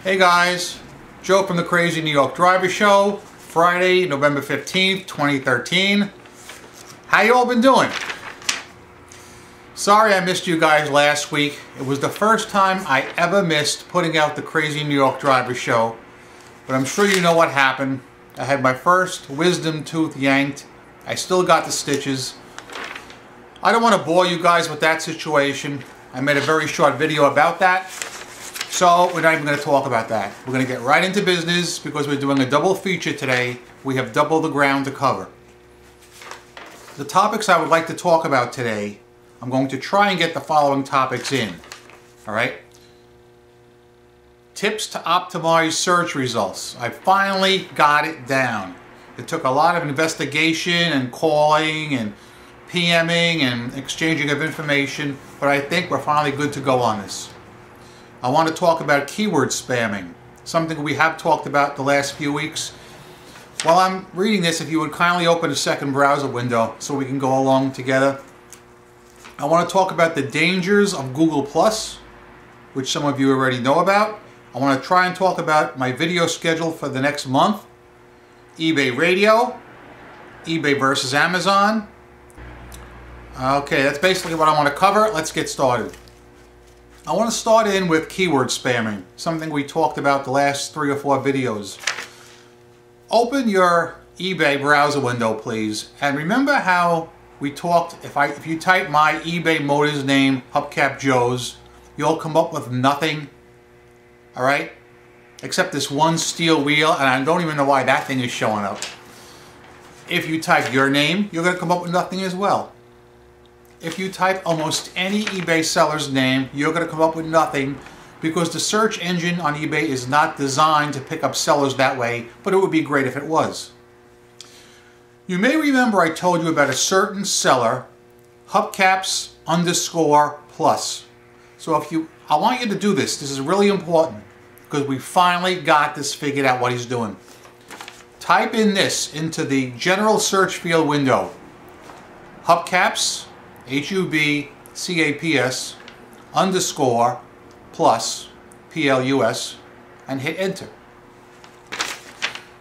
Hey guys, Joe from the Crazy New York Driver Show, Friday, November 15th, 2013. How you all been doing? Sorry I missed you guys last week. It was the first time I ever missed putting out the Crazy New York Driver Show, but I'm sure you know what happened. I had my first wisdom tooth yanked. I still got the stitches. I don't want to bore you guys with that situation. I made a very short video about that. So we're not even going to talk about that. We're going to get right into business because we're doing a double feature today. We have double the ground to cover. The topics I would like to talk about today, I'm going to try and get the following topics in. Alright? Tips to optimize search results. I finally got it down. It took a lot of investigation and calling and PMing and exchanging of information, but I think we're finally good to go on this. I want to talk about keyword spamming, something we have talked about the last few weeks. While I'm reading this, if you would kindly open a second browser window so we can go along together. I want to talk about the dangers of Google+, which some of you already know about. I want to try and talk about my video schedule for the next month, eBay radio, eBay versus Amazon. Okay, that's basically what I want to cover. Let's get started. I want to start in with keyword spamming, something we talked about the last 3 or 4 videos. Open your eBay browser window, please, and remember how we talked, if you type my eBay Motors name, Hubcap Joe's, you'll come up with nothing, alright? Except this one steel wheel, and I don't even know why that thing is showing up. If you type your name, you're going to come up with nothing as well. If you type almost any eBay seller's name, you're going to come up with nothing because the search engine on eBay is not designed to pick up sellers that way, but it would be great if it was. You may remember I told you about a certain seller, Hubcaps_plus. So I want you to do this. This is really important because we finally got this figured out what he's doing. Type in this into the general search field window. Hubcaps, Hubcaps _plus, PLUS, and hit enter.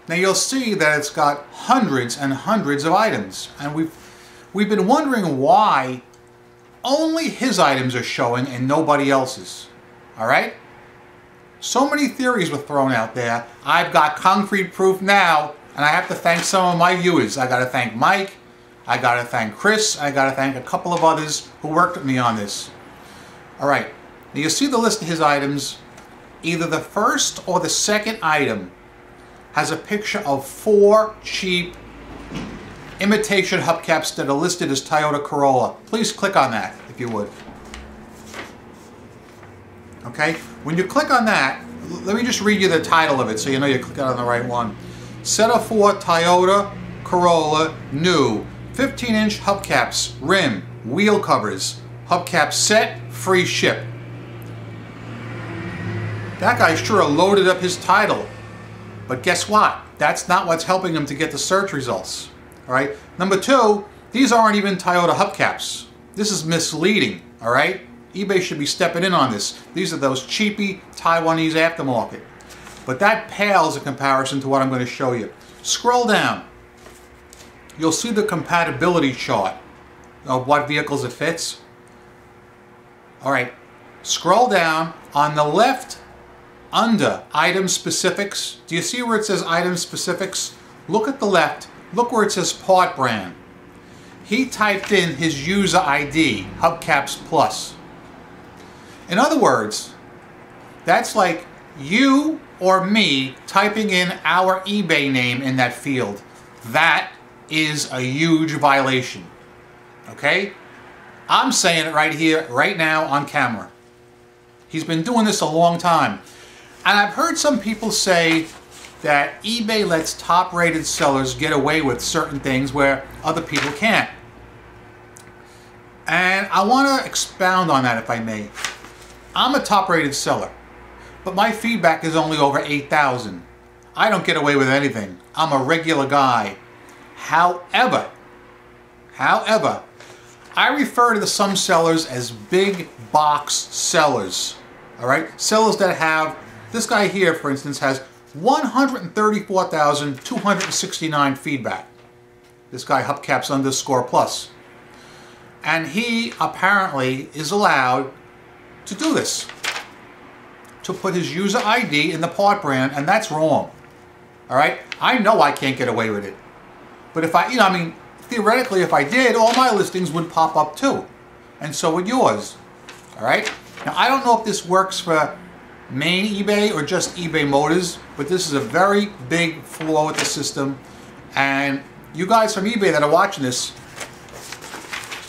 Now you'll see that it's got hundreds and hundreds of items, and we've been wondering why only his items are showing and nobody else's. Alright? So many theories were thrown out there. I've got concrete proof now, and I have to thank some of my viewers. I gotta thank Mike, I gotta thank Chris, I gotta thank a couple of others who worked with me on this. Alright, now you see the list of his items. Either the first or the second item has a picture of 4 cheap imitation hubcaps that are listed as Toyota Corolla. Please click on that if you would. Okay, when you click on that, let me just read you the title of it so you know you click on the right one. Set of 4 Toyota Corolla new 15-inch hubcaps, rim, wheel covers, hubcap set, free ship. That guy sure loaded up his title. But guess what? That's not what's helping him to get the search results. Alright? Number 2, these aren't even Toyota hubcaps. This is misleading. Alright? eBay should be stepping in on this. These are those cheapy Taiwanese aftermarket. But that pales in comparison to what I'm going to show you. Scroll down. You'll see the compatibility chart of what vehicles it fits. Alright, scroll down. On the left, under item specifics, do you see where it says item specifics? Look at the left. Look where it says part brand. He typed in his user ID, Hubcaps Plus. In other words, that's like you or me typing in our eBay name in that field. That is a huge violation. Okay? I'm saying it right here, right now on camera. He's been doing this a long time. And I've heard some people say that eBay lets top-rated sellers get away with certain things where other people can't. And I want to expound on that if I may. I'm a top-rated seller, but my feedback is only over 8,000. I don't get away with anything. I'm a regular guy. However, I refer to some sellers as big box sellers. All right, sellers that have This guy here, for instance, has 134,269 feedback. This guy hubcaps_plus. And he apparently is allowed to do this, to put his user ID in the part brand, and that's wrong. All right? I know I can't get away with it. But if I, I mean, theoretically, if I did, all my listings would pop up too. And so would yours. All right? Now, I don't know if this works for main eBay or just eBay Motors, but this is a very big flaw with the system. And you guys from eBay that are watching this,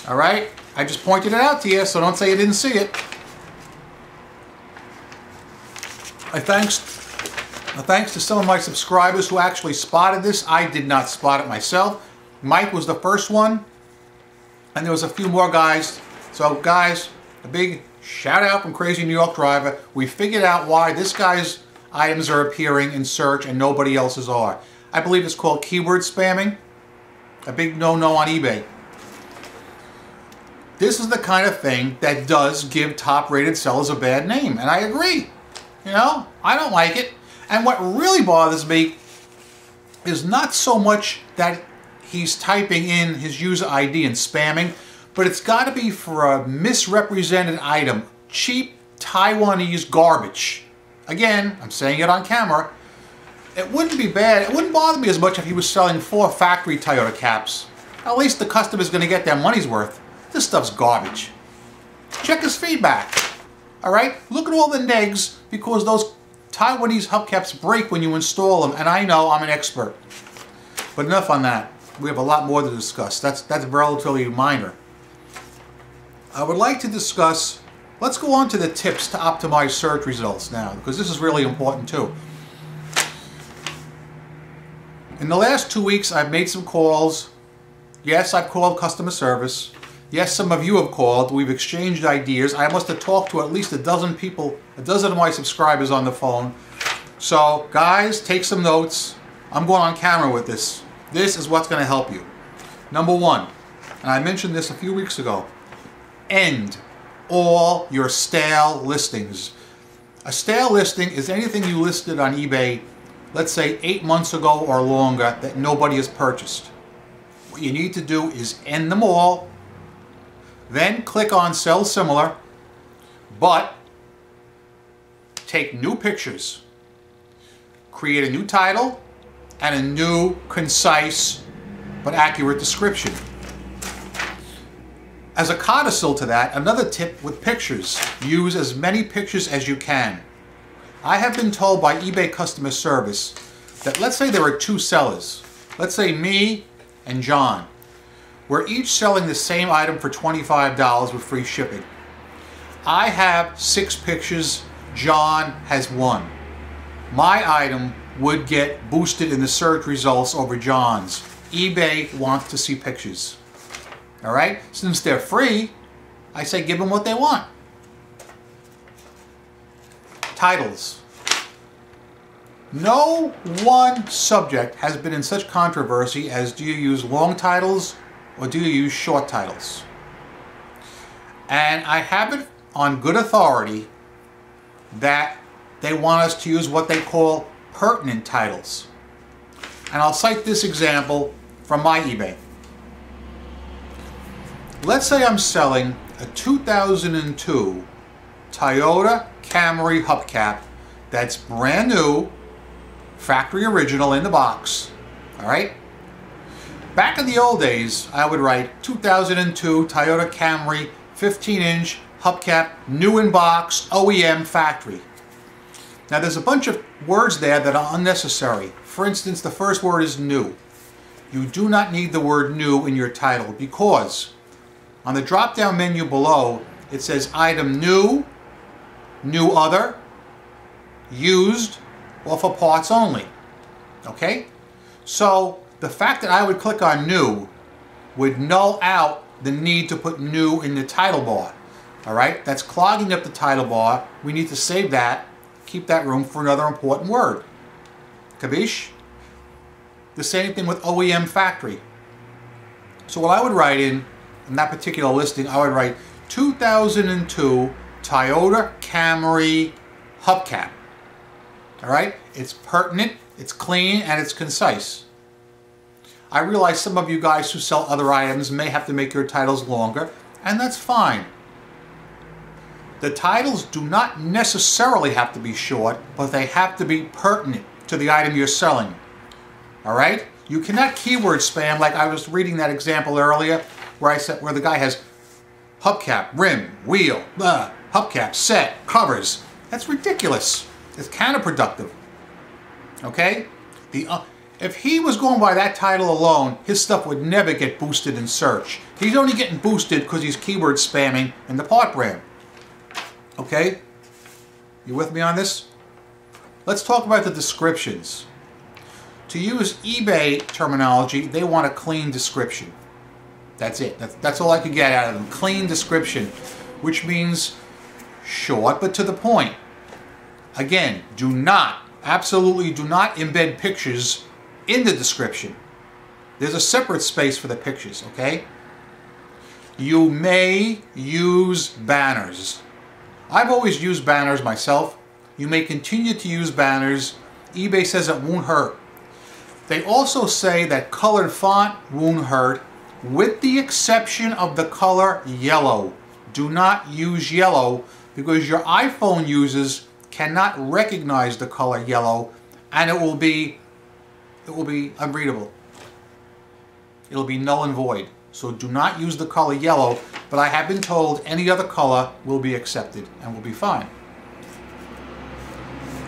all right, I just pointed it out to you, so don't say you didn't see it. Thanks to some of my subscribers who actually spotted this. I did not spot it myself. Mike was the first one, and there was a few more guys. So guys, a big shout out from Crazy New York Driver. We figured out why this guy's items are appearing in search and nobody else's are. I believe it's called keyword spamming. A big no-no on eBay. This is the kind of thing that does give top-rated sellers a bad name, and I agree. You know, I don't like it. And what really bothers me is not so much that he's typing in his user ID and spamming, but it's got to be for a misrepresented item. Cheap Taiwanese garbage. Again, I'm saying it on camera. It wouldn't be bad. It wouldn't bother me as much if he was selling 4 factory Toyota caps. At least the customer's going to get their money's worth. This stuff's garbage. Check his feedback. All right? Look at all the negs because those Taiwanese hubcaps break when you install them, and I know I'm an expert. But enough on that. We have a lot more to discuss. That's relatively minor. I would like to discuss, let's go on to the tips to optimize search results now, because this is really important too. In the last 2 weeks, I've made some calls. Yes, I've called customer service. Yes, some of you have called. We've exchanged ideas. I must have talked to at least a dozen people, a dozen of my subscribers on the phone. So, guys, take some notes. I'm going on camera with this. This is what's going to help you. Number 1, and I mentioned this a few weeks ago, end all your stale listings. A stale listing is anything you listed on eBay, let's say 8 months ago or longer, that nobody has purchased. What you need to do is end them all. Then click on Sell Similar, but take new pictures, create a new title, and a new, concise, but accurate description. As a codicil to that, another tip with pictures. Use as many pictures as you can. I have been told by eBay customer service that let's say there are 2 sellers. Let's say me and John. We're each selling the same item for $25 with free shipping. I have 6 pictures, John has 1. My item would get boosted in the search results over John's. eBay wants to see pictures. All right? Since they're free, I say give them what they want. Titles. No one subject has been in such controversy as do you use long titles or do you use short titles? And I have it on good authority that they want us to use what they call pertinent titles. And I'll cite this example from my eBay. Let's say I'm selling a 2002 Toyota Camry hubcap that's brand new, factory original in the box. All right? Back in the old days, I would write 2002 Toyota Camry 15-inch hubcap, new in box, OEM factory. Now there's a bunch of words there that are unnecessary. For instance, the first word is new. You do not need the word new in your title because on the drop-down menu below, it says item new, new other, used, or for parts only. Okay? So the fact that I would click on new would null out the need to put new in the title bar. Alright? That's clogging up the title bar. We need to save that, keep that room for another important word. Kabish? The same thing with OEM factory. So what I would write in that particular listing, I would write 2002 Toyota Camry hubcap. All right? It's pertinent, it's clean, and it's concise. I realize some of you guys who sell other items may have to make your titles longer, and that's fine. The titles do not necessarily have to be short, but they have to be pertinent to the item you're selling. All right? You cannot keyword spam like I was reading that example earlier where the guy has hubcap, rim, wheel, hubcap, set, covers. That's ridiculous. It's counterproductive. Okay? If he was going by that title alone, his stuff would never get boosted in search. He's only getting boosted because he's keyword spamming in the part brand. Okay? You with me on this? Let's talk about the descriptions. To use eBay terminology, they want a clean description. That's it. That's all I could get out of them. Clean description, which means short but to the point. Again, absolutely do not embed pictures in the description. There's a separate space for the pictures, okay? You may use banners. I've always used banners myself. You may continue to use banners. eBay says it won't hurt. They also say that colored font won't hurt, with the exception of the color yellow. Do not use yellow because your iPhone users cannot recognize the color yellow, and it will be unreadable. It'll be null and void. So do not use the color yellow, but I have been told any other color will be accepted and will be fine.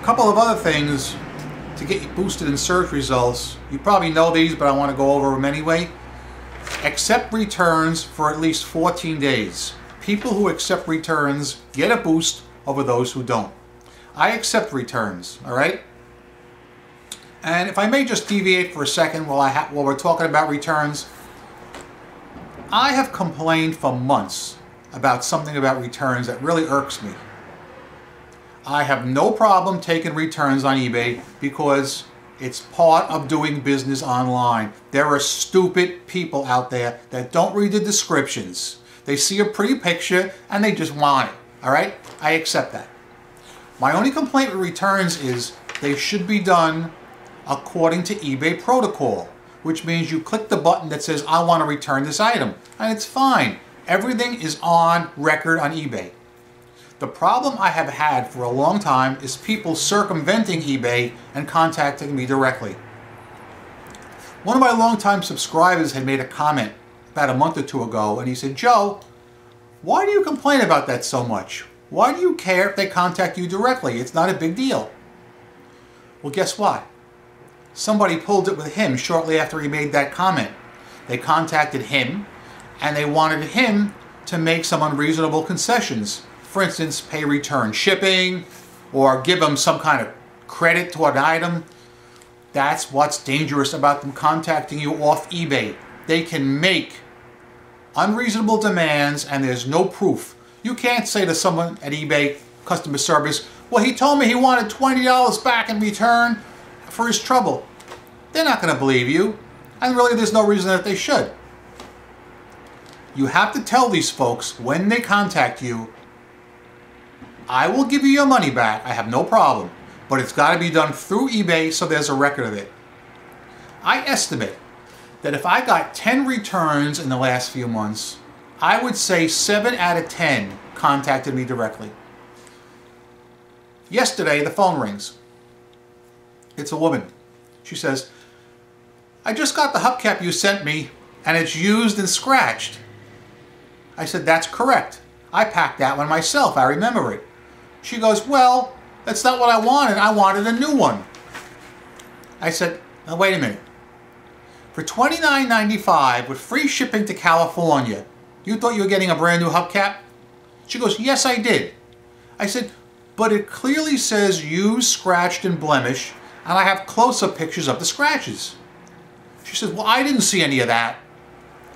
A couple of other things to get you boosted in search results. You probably know these, but I want to go over them anyway. Accept returns for at least 14 days. People who accept returns get a boost over those who don't. I accept returns, all right? And if I may just deviate for a second while we're talking about returns, I have complained for months about something about returns that really irks me. I have no problem taking returns on eBay because it's part of doing business online. There are stupid people out there that don't read the descriptions. They see a pretty picture and they just want it, all right? I accept that. My only complaint with returns is they should be done according to eBay protocol, which means you click the button that says, I want to return this item, and it's fine. Everything is on record on eBay. The problem I have had for a long time is people circumventing eBay and contacting me directly. One of my longtime subscribers had made a comment about a month or two ago, and he said, Joe, why do you complain about that so much? Why do you care if they contact you directly? It's not a big deal. Well, guess what? Somebody pulled it with him shortly after he made that comment. They contacted him, and they wanted him to make some unreasonable concessions. For instance, pay return shipping, or give them some kind of credit to an item. That's what's dangerous about them contacting you off eBay. They can make unreasonable demands, and there's no proof. You can't say to someone at eBay customer service, well, he told me he wanted $20 back in return for his trouble. They're not going to believe you, and really there's no reason that they should. You have to tell these folks when they contact you, I will give you your money back, I have no problem, but it's got to be done through eBay so there's a record of it. I estimate that if I got 10 returns in the last few months, I would say 7 out of 10 contacted me directly. Yesterday, the phone rings. It's a woman. She says, I just got the hubcap you sent me, and it's used and scratched. I said, that's correct. I packed that one myself. I remember it. She goes, well, that's not what I wanted. I wanted a new one. I said, now wait a minute. For $29.95 with free shipping to California, you thought you were getting a brand new hubcap? She goes, yes, I did. I said, but it clearly says used, scratched, and blemished, and I have close-up pictures of the scratches. She says, well, I didn't see any of that.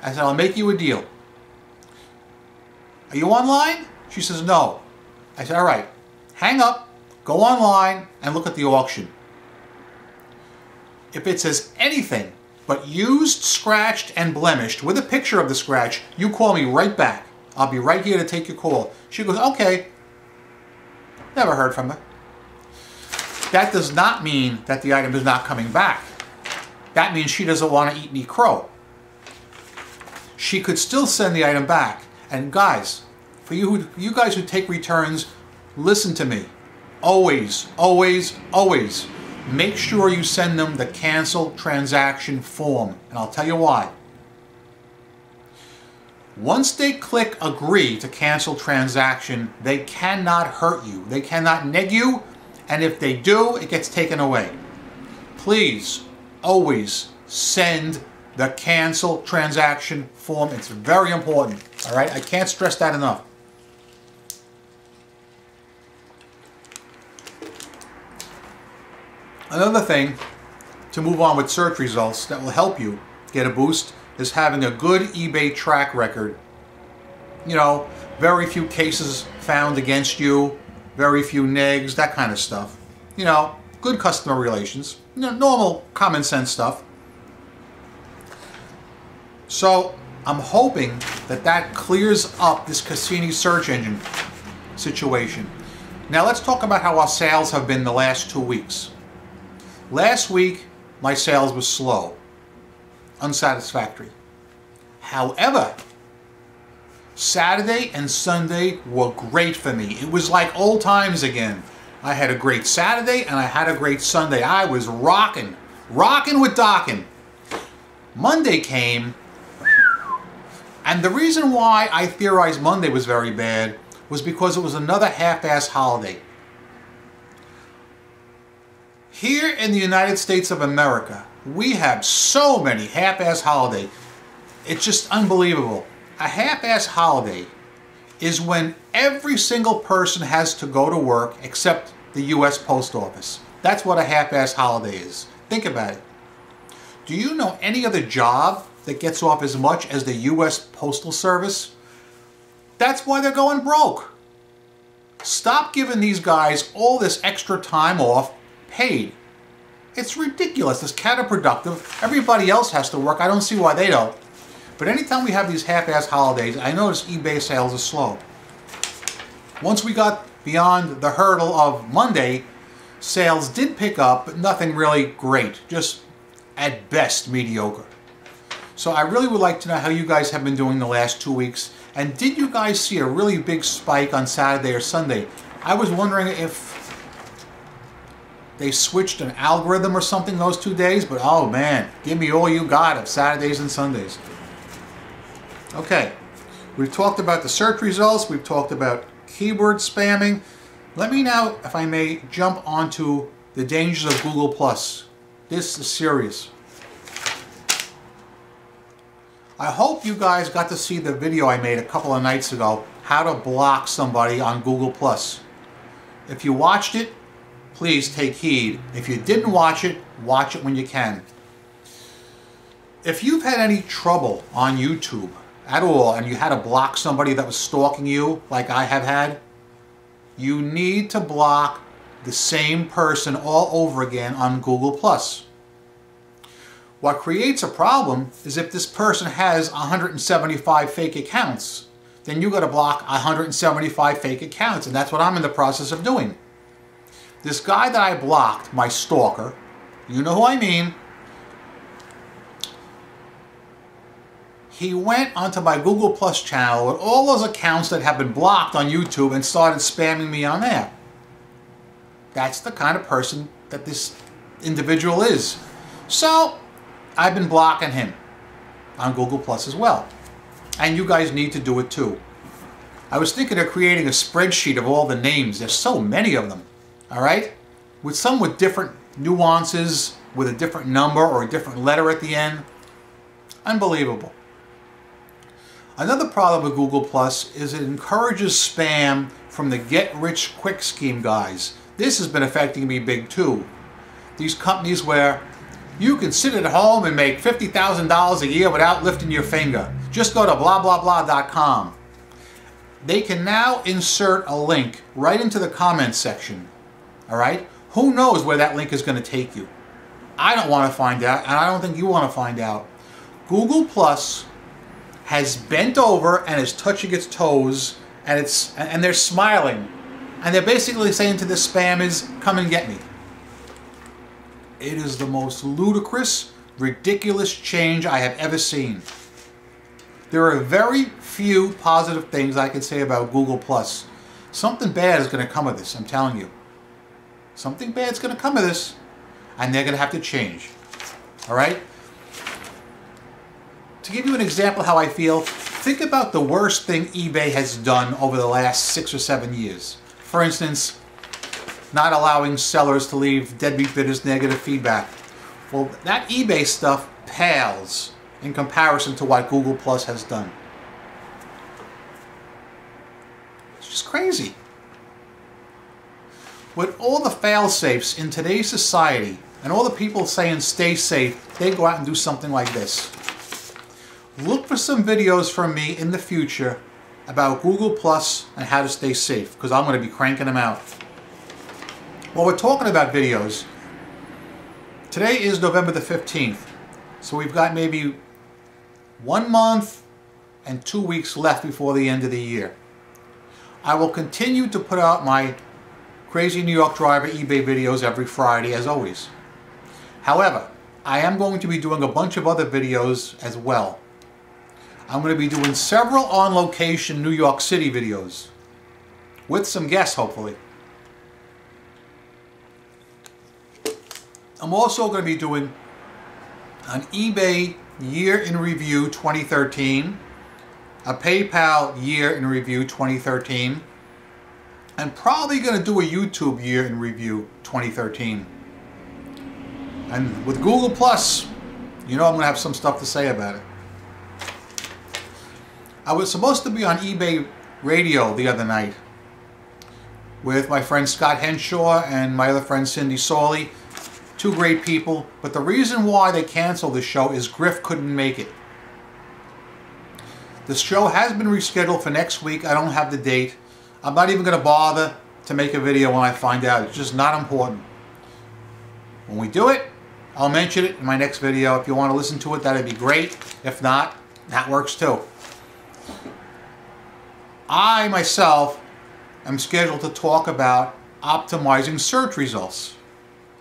I said, I'll make you a deal. Are you online? She says, no. I said, all right, hang up, go online, and look at the auction. If it says anything but used, scratched, and blemished with a picture of the scratch, you call me right back. I'll be right here to take your call. She goes, okay. Never heard from her. that does not mean that the item is not coming back. That means she doesn't want to eat any crow. She could still send the item back. And guys, for you guys who take returns, listen to me. Always, always, always make sure you send them the cancel transaction form. And I'll tell you why. Once they click agree to cancel transaction, they cannot hurt you. They cannot neg you. And if they do, it gets taken away. Please, always send the cancel transaction form. It's very important. All right? I can't stress that enough. Another thing to move on with search results that will help you get a boost is having a good eBay track record. You know, very few cases found against you, very few negs, that kind of stuff. You know, good customer relations, you know, normal common sense stuff. So I'm hoping that that clears up this Cassini search engine situation. Now let's talk about how our sales have been the last 2 weeks. Last week, my sales were slow, unsatisfactory. However, Saturday and Sunday were great for me. It was like old times again. I had a great Saturday and I had a great Sunday. I was rocking with docking. Monday came, and the reason why I theorized Monday was very bad was because it was another half-ass holiday. Here in the United States of America, we have so many half-ass holidays. It's just unbelievable. A half-ass holiday is when every single person has to go to work except the U.S. Post Office. That's what a half-ass holiday is. Think about it. Do you know any other job that gets off as much as the U.S. Postal Service? That's why they're going broke. Stop giving these guys all this extra time off paid. It's ridiculous. It's counterproductive. Everybody else has to work. I don't see why they don't. But anytime we have these half-ass holidays, I notice eBay sales are slow. Once we got beyond the hurdle of Monday, sales did pick up, but nothing really great. Just at best mediocre. So I really would like to know how you guys have been doing the last 2 weeks. And did you guys see a really big spike on Saturday or Sunday? I was wondering if they switched an algorithm or something those 2 days, but oh man, give me all you got of Saturdays and Sundays. Okay, we've talked about the search results, we've talked about keyword spamming. Let me now, if I may, jump onto the dangers of Google+. This is serious. I hope you guys got to see the video I made a couple of nights ago, how to block somebody on Google+. If you watched it, please take heed. If you didn't watch it when you can. If you've had any trouble on YouTube at all and you had to block somebody that was stalking you like I have had, you need to block the same person all over again on Google+. What creates a problem is if this person has 175 fake accounts, then you got to block 175 fake accounts, and that's what I'm in the process of doing. This guy that I blocked, my stalker, you know who I mean, he went onto my Google Plus channel with all those accounts that have been blocked on YouTube and started spamming me on there. That's the kind of person that this individual is. So, I've been blocking him on Google Plus as well. And you guys need to do it too. I was thinking of creating a spreadsheet of all the names. There's so many of them. Alright? With some with different nuances, with a different number or a different letter at the end. Unbelievable. Another problem with Google Plus is it encourages spam from the get-rich-quick scheme guys. This has been affecting me big too. These companies where you can sit at home and make $50,000 a year without lifting your finger. Just go to blah-blah-blah.com. They can now insert a link right into the comments section. Alright? Who knows where that link is going to take you? I don't want to find out, and I don't think you want to find out. Google Plus has bent over and is touching its toes, and they're smiling. And they're basically saying to the spammers, come and get me. It is the most ludicrous, ridiculous change I have ever seen. There are very few positive things I can say about Google+. Something bad is going to come of this, I'm telling you. Something bad is going to come of this, and they're going to have to change. All right? To give you an example how I feel, think about the worst thing eBay has done over the last 6 or 7 years. For instance, not allowing sellers to leave deadbeat bidders negative feedback. Well, that eBay stuff pales in comparison to what Google Plus has done. It's just crazy. With all the fail-safes in today's society and all the people saying stay safe, they go out and do something like this. Look for some videos from me in the future about Google Plus and how to stay safe, because I'm going to be cranking them out. While we're talking about videos, today is November the 15th, so we've got maybe 1 month and 2 weeks left before the end of the year. I will continue to put out my Crazy New York Driver eBay videos every Friday, as always. However, I am going to be doing a bunch of other videos as well. I'm going to be doing several on-location New York City videos, with some guests, hopefully. I'm also going to be doing an eBay Year in Review 2013, a PayPal Year in Review 2013, and probably going to do a YouTube Year in Review 2013. And with Google Plus, you know I'm going to have some stuff to say about it. I was supposed to be on eBay Radio the other night with my friend Scott Henshaw and my other friend Cindy Sawley. Two great people, but the reason why they canceled the show is Griff couldn't make it. The show has been rescheduled for next week. I don't have the date. I'm not even going to bother to make a video when I find out. It's just not important. When we do it, I'll mention it in my next video. If you want to listen to it, that'd be great. If not, that works too. I myself am scheduled to talk about optimizing search results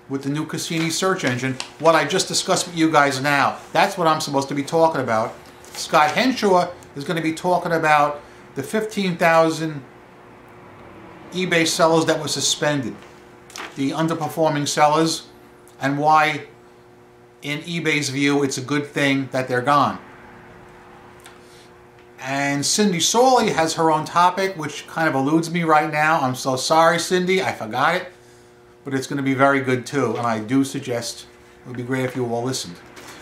with the new Cassini search engine, what I just discussed with you guys now. That's what I'm supposed to be talking about. Scott Henshaw is going to be talking about the 15,000 eBay sellers that were suspended, the underperforming sellers, and why, in eBay's view, it's a good thing that they're gone. And Cindy Sawley has her own topic, which kind of eludes me right now. I'm so sorry, Cindy, I forgot it. But it's going to be very good too, and I do suggest it would be great if you all listened.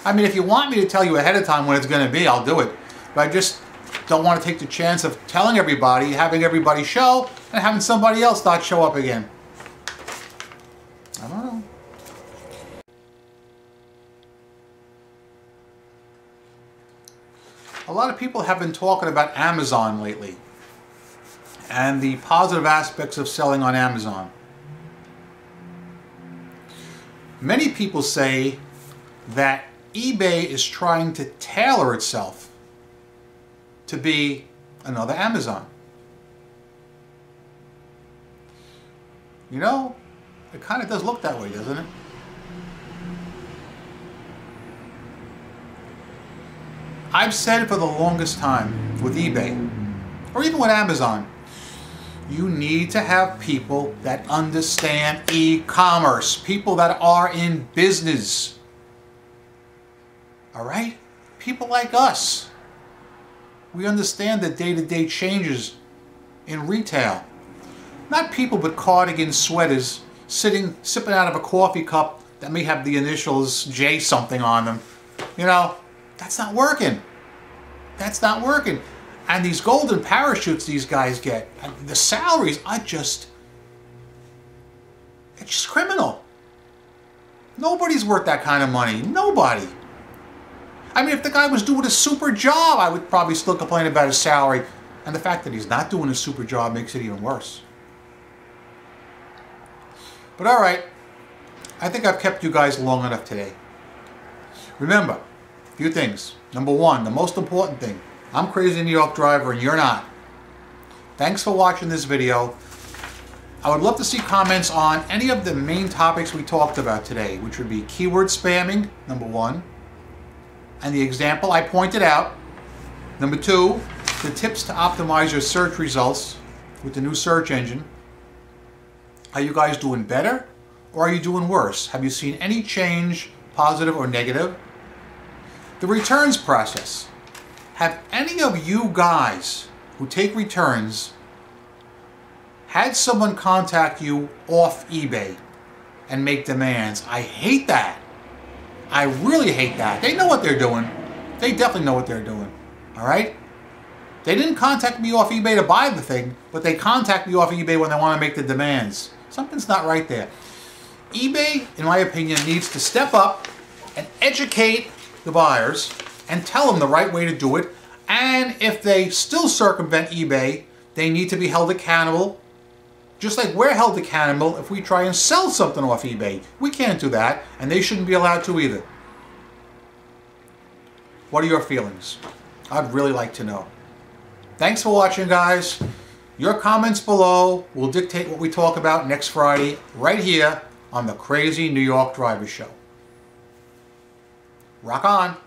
I mean, if you want me to tell you ahead of time when it's going to be, I'll do it. But I just don't want to take the chance of telling everybody, having everybody show, and having somebody else not show up again. I don't know. A lot of people have been talking about Amazon lately and the positive aspects of selling on Amazon. Many people say that eBay is trying to tailor itself to be another Amazon. You know, it kind of does look that way, doesn't it? I've said for the longest time with eBay, or even with Amazon, you need to have people that understand e-commerce, people that are in business. All right? People like us. We understand the day-to-day changes in retail. Not people with cardigan sweaters sipping out of a coffee cup that may have the initials J something on them. You know, that's not working. That's not working. And these golden parachutes these guys get, and the salaries are just, it's just criminal. Nobody's worth that kind of money. Nobody. I mean, if the guy was doing a super job, I would probably still complain about his salary. And the fact that he's not doing a super job makes it even worse. But all right, I think I've kept you guys long enough today. Remember, a few things. Number one, the most important thing. I'm Crazy New York Driver and you're not. Thanks for watching this video. I would love to see comments on any of the main topics we talked about today, which would be keyword spamming, number 1, and the example I pointed out, number 2, the tips to optimize your search results with the new search engine. Are you guys doing better or are you doing worse? Have you seen any change, positive or negative? The returns process. Have any of you guys who take returns had someone contact you off eBay and make demands? I hate that. I really hate that. They know what they're doing. They definitely know what they're doing. All right? They didn't contact me off eBay to buy the thing, but they contact me off eBay when they want to make the demands. Something's not right there. eBay, in my opinion, needs to step up and educate the buyers and tell them the right way to do it. And if they still circumvent eBay, they need to be held accountable. Just like we're held accountable if we try and sell something off eBay. We can't do that, and they shouldn't be allowed to either. What are your feelings? I'd really like to know. Thanks for watching, guys. Your comments below will dictate what we talk about next Friday, right here on the Crazy New York Driver Show. Rock on!